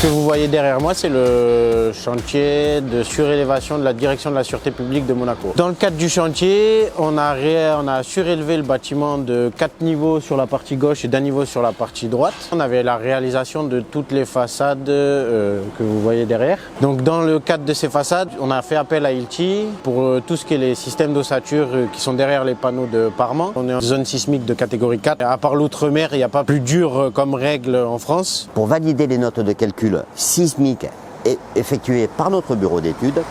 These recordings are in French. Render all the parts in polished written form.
Ce que vous voyez derrière moi, c'est le chantier de surélévation de la direction de la sûreté publique de Monaco. Dans le cadre du chantier, on a surélevé le bâtiment de 4 niveaux sur la partie gauche et d'un niveau sur la partie droite. On avait la réalisation de toutes les façades que vous voyez derrière. Donc dans le cadre de ces façades, on a fait appel à Hilti pour tout ce qui est les systèmes d'ossature qui sont derrière les panneaux de parement. On est en zone sismique de catégorie 4. À part l'outre-mer, il n'y a pas plus dur comme règle en France. Pour valider les notes de calcul sismiques effectuées par notre bureau d'études,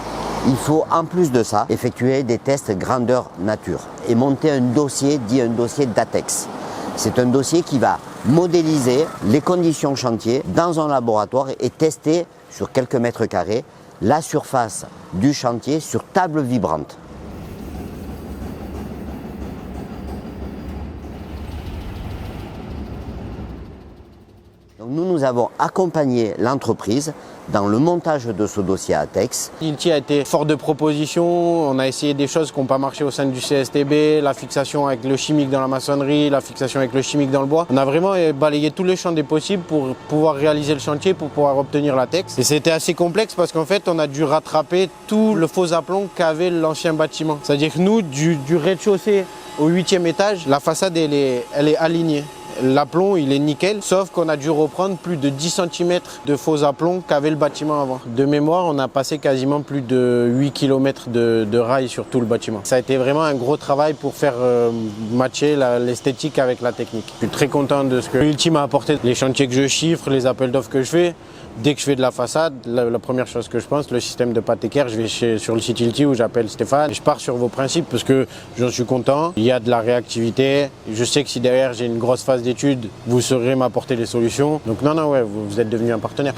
il faut en plus de ça effectuer des tests grandeur nature et monter un dossier dit un dossier DATEX. C'est un dossier qui va modéliser les conditions chantier dans un laboratoire et tester sur quelques mètres carrés la surface du chantier sur table vibrante. Donc nous avons accompagné l'entreprise dans le montage de ce dossier ATEX. Hilti a été fort de propositions, on a essayé des choses qui n'ont pas marché au sein du CSTB, la fixation avec le chimique dans la maçonnerie, la fixation avec le chimique dans le bois. On a vraiment balayé tous les champs des possibles pour pouvoir réaliser le chantier, pour pouvoir obtenir l'ATEX. Et c'était assez complexe parce qu'en fait on a dû rattraper tout le faux aplomb qu'avait l'ancien bâtiment. C'est-à-dire que nous, du rez-de-chaussée au 8e étage, la façade elle est alignée. L'aplomb il est nickel, sauf qu'on a dû reprendre plus de 10 cm de faux aplomb qu'avait le bâtiment avant. De mémoire, on a passé quasiment plus de 8 km de rails sur tout le bâtiment. Ça a été vraiment un gros travail pour faire matcher l'esthétique avec la technique. Je suis très content de ce que Hilti m'a apporté. Les chantiers que je chiffre, les appels d'offres que je fais, dès que je fais de la façade, la première chose que je pense, le système de pâte équerre, je vais sur le site Hilti où j'appelle Stéphane. Et je pars sur vos principes parce que j'en suis content. Il y a de la réactivité. Je sais que si derrière j'ai une grosse phase d'études, vous saurez m'apporter les solutions. Donc non, ouais, vous êtes devenu un partenaire.